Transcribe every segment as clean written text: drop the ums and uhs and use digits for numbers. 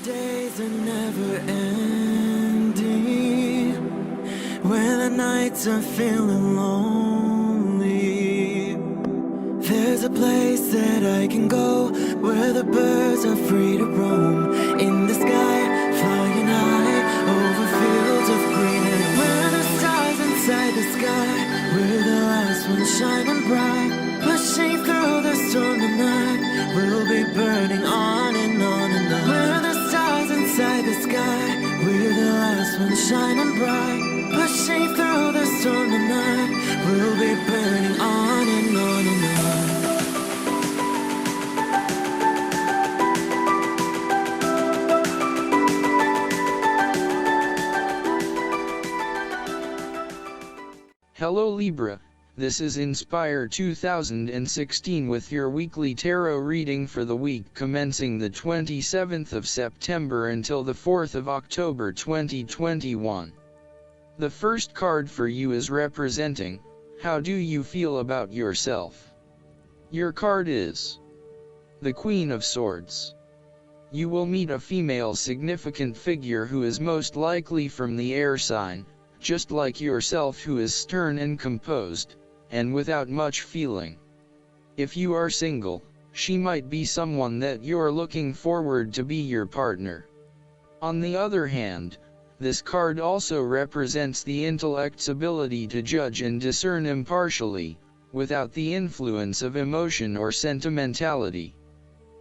days are never ending, when the nights are feeling lonely. There's a place that I can go, where the birds are free to roam, in the sky, flying high, over fields of green. And where the stars inside the sky, we're the last ones shining bright, pushing through the storm tonight. We'll be burning on and on and on. We're the stars inside the sky, we're the last ones shining bright, pushing through the storm tonight. We'll be burning on and on and on. Hello Libra, this is Inspire 2016 with your weekly tarot reading for the week commencing the 27th of September until the 4th of October 2021. The first card for you is representing, how do you feel about yourself? Your card is the Queen of Swords. You will meet a female significant figure who is most likely from the air sign, just like yourself, who is stern and composed, and without much feeling. If you are single, she might be someone that you're looking forward to be your partner. On the other hand, this card also represents the intellect's ability to judge and discern impartially, without the influence of emotion or sentimentality.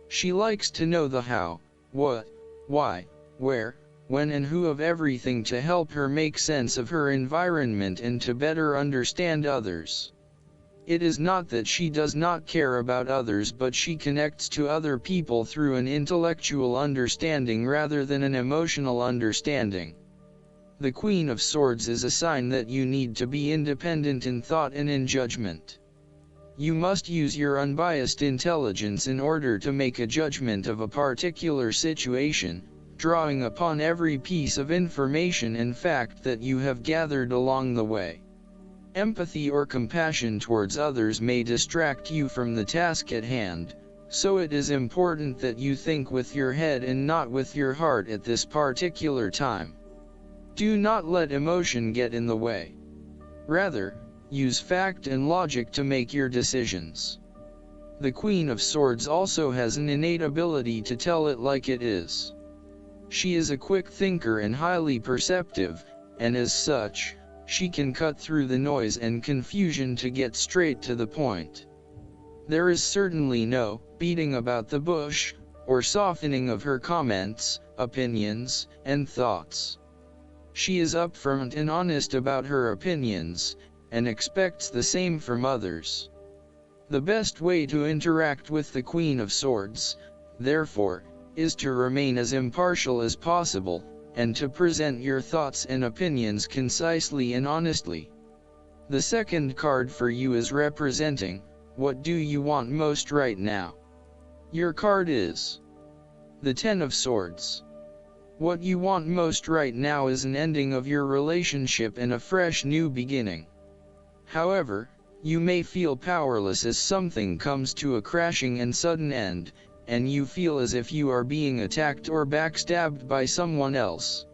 She likes to know the how, what, why, where, when and who of everything to help her make sense of her environment and to better understand others. It is not that she does not care about others, but she connects to other people through an intellectual understanding rather than an emotional understanding. The Queen of Swords is a sign that you need to be independent in thought and in judgment. You must use your unbiased intelligence in order to make a judgment of a particular situation, drawing upon every piece of information and fact that you have gathered along the way. Empathy or compassion towards others may distract you from the task at hand, so it is important that you think with your head and not with your heart at this particular time. Do not let emotion get in the way. Rather, use fact and logic to make your decisions. The Queen of Swords also has an innate ability to tell it like it is. She is a quick thinker and highly perceptive, and as such, she can cut through the noise and confusion to get straight to the point. There is certainly no beating about the bush, or softening of her comments, opinions, and thoughts. She is upfront and honest about her opinions, and expects the same from others. The best way to interact with the Queen of Swords, therefore, is to remain as impartial as possible, and to present your thoughts and opinions concisely and honestly. The second card for you is representing, what do you want most right now? Your card is the Ten of Swords. What you want most right now is an ending of your relationship and a fresh new beginning. However, you may feel powerless as something comes to a crashing and sudden end, and you feel as if you are being attacked or backstabbed by someone else.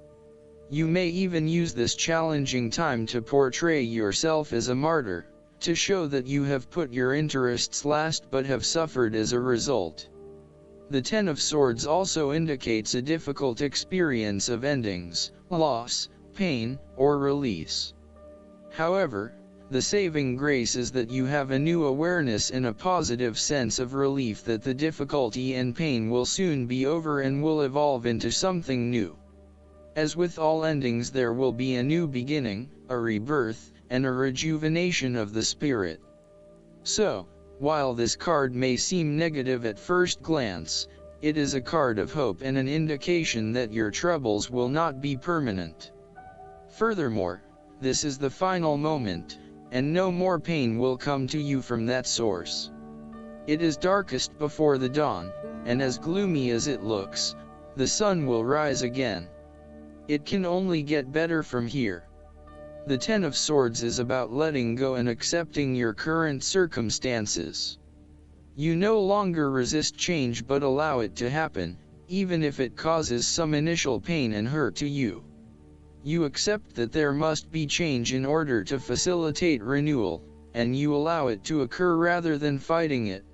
You may even use this challenging time to portray yourself as a martyr, to show that you have put your interests last but have suffered as a result. The Ten of Swords also indicates a difficult experience of endings, loss, pain, or release. However, the saving grace is that you have a new awareness and a positive sense of relief that the difficulty and pain will soon be over and will evolve into something new. As with all endings, there will be a new beginning, a rebirth, and a rejuvenation of the spirit. So, while this card may seem negative at first glance, it is a card of hope and an indication that your troubles will not be permanent. Furthermore, this is the final moment, and no more pain will come to you from that source. It is darkest before the dawn, and as gloomy as it looks, the sun will rise again. It can only get better from here. The Ten of Swords is about letting go and accepting your current circumstances. You no longer resist change but allow it to happen, even if it causes some initial pain and hurt to you. You accept that there must be change in order to facilitate renewal, and you allow it to occur rather than fighting it.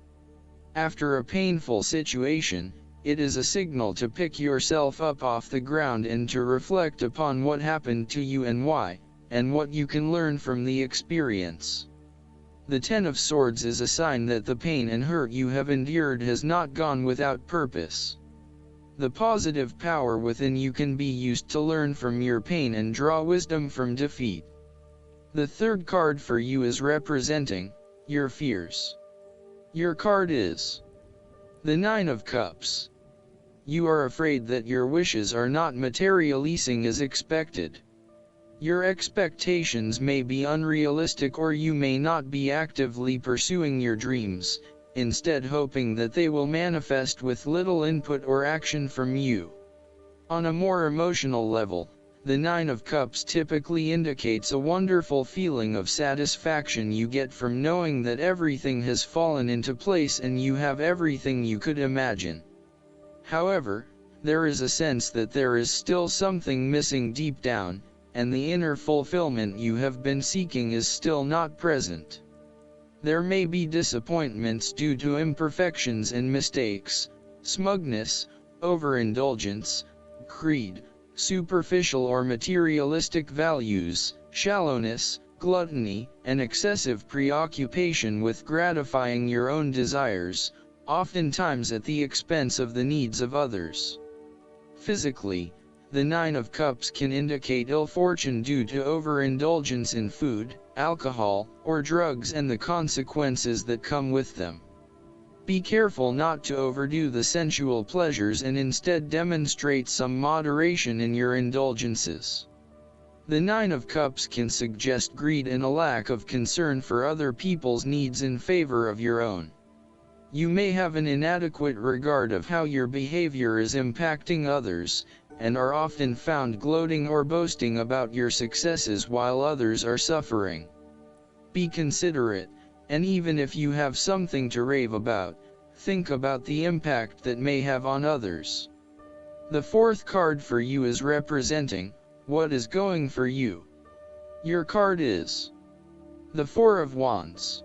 After a painful situation, it is a signal to pick yourself up off the ground and to reflect upon what happened to you and why, and what you can learn from the experience. The Ten of Swords is a sign that the pain and hurt you have endured has not gone without purpose. The positive power within you can be used to learn from your pain and draw wisdom from defeat. The third card for you is representing your fears. Your card is the Nine of Cups. You are afraid that your wishes are not materializing as expected. Your expectations may be unrealistic, or you may not be actively pursuing your dreams, instead hoping that they will manifest with little input or action from you. On a more emotional level, the Nine of Cups typically indicates a wonderful feeling of satisfaction you get from knowing that everything has fallen into place and you have everything you could imagine. However, there is a sense that there is still something missing deep down, and the inner fulfillment you have been seeking is still not present. There may be disappointments due to imperfections and mistakes, smugness, overindulgence, greed, superficial or materialistic values, shallowness, gluttony, and excessive preoccupation with gratifying your own desires, oftentimes at the expense of the needs of others. Physically, the Nine of Cups can indicate ill fortune due to overindulgence in food, alcohol, or drugs and the consequences that come with them. Be careful not to overdo the sensual pleasures and instead demonstrate some moderation in your indulgences. The Nine of Cups can suggest greed and a lack of concern for other people's needs in favor of your own. You may have an inadequate regard of how your behavior is impacting others, and are often found gloating or boasting about your successes while others are suffering. Be considerate, and even if you have something to rave about, think about the impact that may have on others. The fourth card for you is representing what is going for you. Your card is the Four of Wands.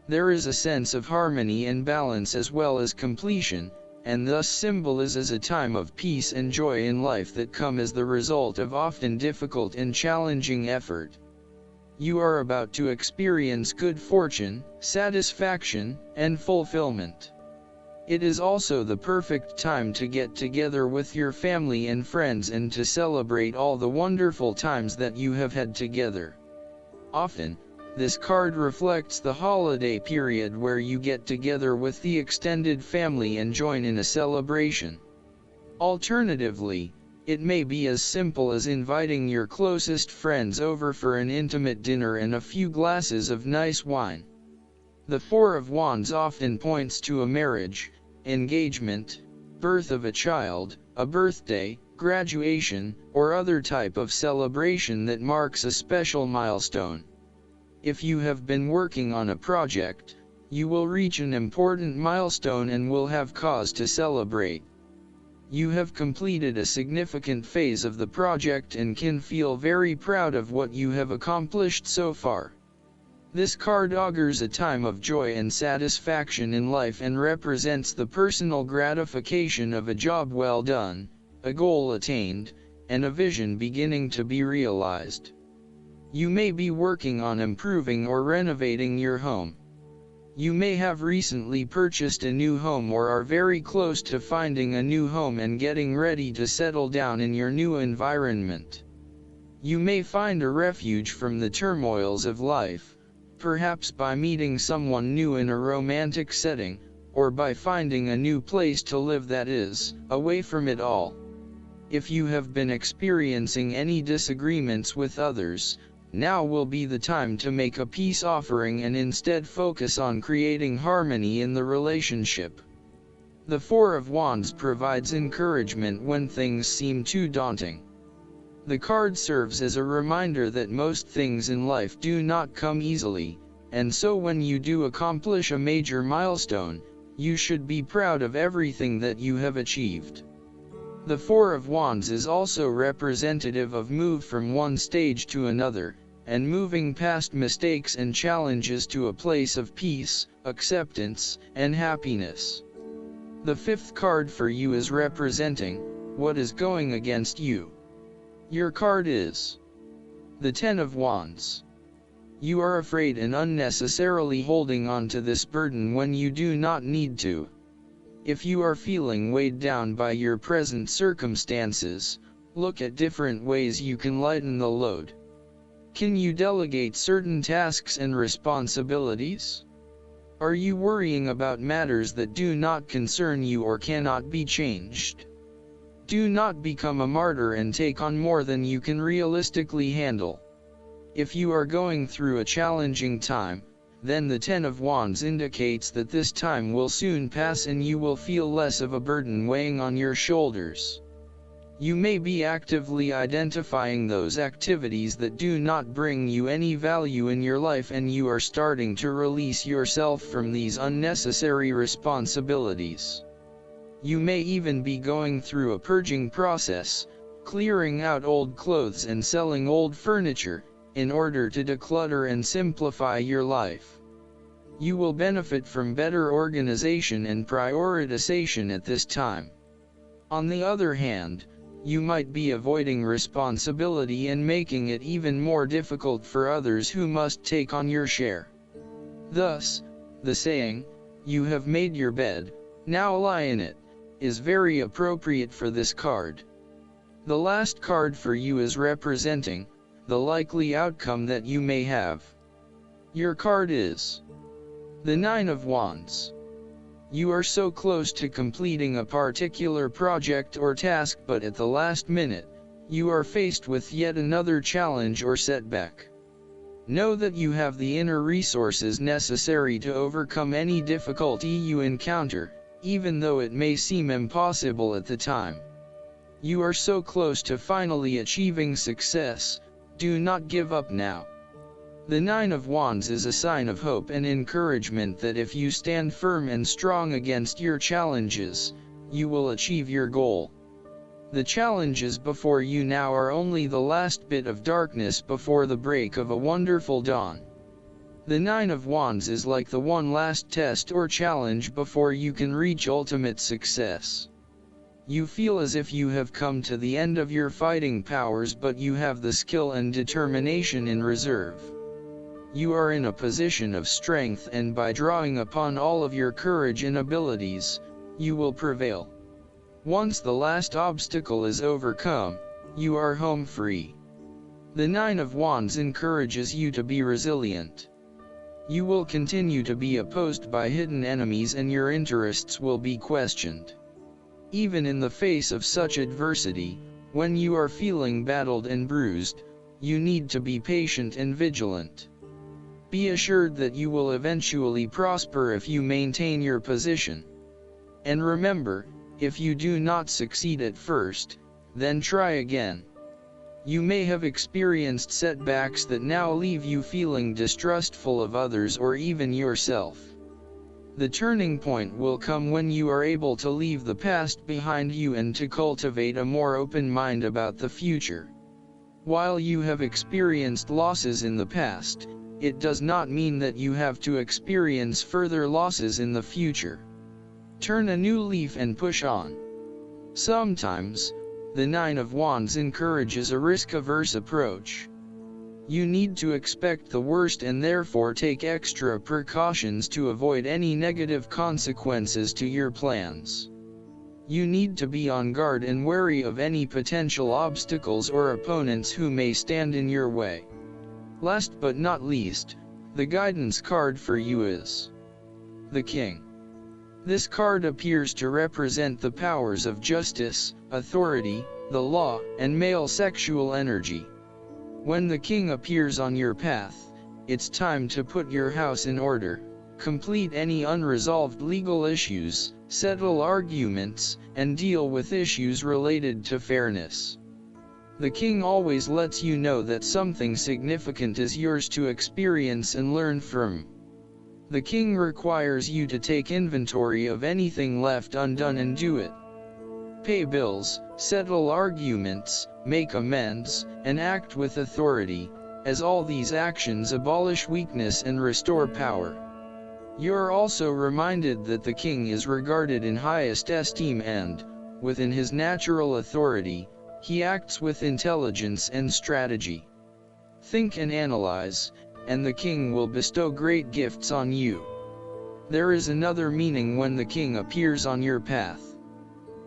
There is a sense of harmony and balance as well as completion, and thus symbolizes a time of peace and joy in life that come as the result of often difficult and challenging effort. You are about to experience good fortune, satisfaction, and fulfillment. It is also the perfect time to get together with your family and friends and to celebrate all the wonderful times that you have had together. Often, this card reflects the holiday period where you get together with the extended family and join in a celebration. Alternatively, it may be as simple as inviting your closest friends over for an intimate dinner and a few glasses of nice wine. The Four of Wands often points to a marriage, engagement, birth of a child, a birthday, graduation, or other type of celebration that marks a special milestone. If you have been working on a project, you will reach an important milestone and will have cause to celebrate. You have completed a significant phase of the project and can feel very proud of what you have accomplished so far. This card augurs a time of joy and satisfaction in life and represents the personal gratification of a job well done, a goal attained, and a vision beginning to be realized. You may be working on improving or renovating your home. You may have recently purchased a new home or are very close to finding a new home and getting ready to settle down in your new environment. You may find a refuge from the turmoils of life, perhaps by meeting someone new in a romantic setting, or by finding a new place to live that is, away from it all. If you have been experiencing any disagreements with others, now will be the time to make a peace offering and instead focus on creating harmony in the relationship. The Four of Wands provides encouragement when things seem too daunting. The card serves as a reminder that most things in life do not come easily, and so when you do accomplish a major milestone, You should be proud of everything that you have achieved. The Four of Wands is also representative of move from one stage to another, and moving past mistakes and challenges to a place of peace, acceptance, and happiness. The fifth card for you is representing what is going against you. Your card is the Ten of Wands. You are afraid and unnecessarily holding on to this burden when you do not need to. If you are feeling weighed down by your present circumstances, look at different ways you can lighten the load. Can you delegate certain tasks and responsibilities? Are you worrying about matters that do not concern you or cannot be changed? Do not become a martyr and take on more than you can realistically handle. If you are going through a challenging time, then the Ten of Wands indicates that this time will soon pass and you will feel less of a burden weighing on your shoulders. You may be actively identifying those activities that do not bring you any value in your life, and you are starting to release yourself from these unnecessary responsibilities. You may even be going through a purging process, clearing out old clothes and selling old furniture, in order to declutter and simplify your life. You will benefit from better organization and prioritization at this time. On the other hand, you might be avoiding responsibility and making it even more difficult for others who must take on your share. Thus, the saying, "You have made your bed, now lie in it," is very appropriate for this card. The last card for you is representing the likely outcome that you may have. Your card is the Nine of Wands. You are so close to completing a particular project or task, but at the last minute, you are faced with yet another challenge or setback. Know that you have the inner resources necessary to overcome any difficulty you encounter, even though it may seem impossible at the time. You are so close to finally achieving success. Do not give up now. The Nine of Wands is a sign of hope and encouragement that if you stand firm and strong against your challenges, you will achieve your goal. The challenges before you now are only the last bit of darkness before the break of a wonderful dawn. The Nine of Wands is like the one last test or challenge before you can reach ultimate success. You feel as if you have come to the end of your fighting powers, but you have the skill and determination in reserve. You are in a position of strength, and by drawing upon all of your courage and abilities, you will prevail. Once the last obstacle is overcome, you are home free. The Nine of Wands encourages you to be resilient. You will continue to be opposed by hidden enemies, and your interests will be questioned. Even in the face of such adversity, when you are feeling battled and bruised, you need to be patient and vigilant. Be assured that you will eventually prosper if you maintain your position. And remember, if you do not succeed at first, then try again. You may have experienced setbacks that now leave you feeling distrustful of others or even yourself. The turning point will come when you are able to leave the past behind you and to cultivate a more open mind about the future. While you have experienced losses in the past, it does not mean that you have to experience further losses in the future. Turn a new leaf and push on. Sometimes, the Nine of Wands encourages a risk-averse approach. You need to expect the worst and therefore take extra precautions to avoid any negative consequences to your plans. You need to be on guard and wary of any potential obstacles or opponents who may stand in your way. Last but not least, the guidance card for you is the King. This card appears to represent the powers of justice, authority, the law, and male sexual energy. When the King appears on your path, it's time to put your house in order, complete any unresolved legal issues, settle arguments, and deal with issues related to fairness. The King always lets you know that something significant is yours to experience and learn from. The king requires you to take inventory of anything left undone and do it. Pay bills, settle arguments, make amends, and act with authority, as all these actions abolish weakness and restore power. You are also reminded that the king is regarded in highest esteem and, within his natural authority, he acts with intelligence and strategy. Think and analyze, and the king will bestow great gifts on you. There is another meaning when the king appears on your path.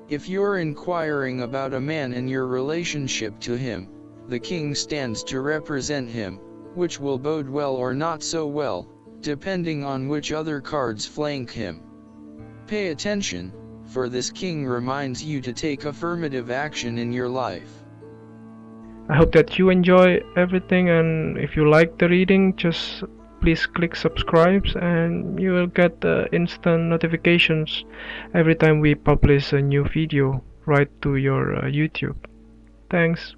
If you're inquiring about a man and your relationship to him, the king stands to represent him, which will bode well or not so well, depending on which other cards flank him. Pay attention, for this king reminds you to take affirmative action in your life. I hope that you enjoy everything, and if you like the reading, just please click subscribe and you will get instant notifications every time we publish a new video right to your YouTube. Thanks.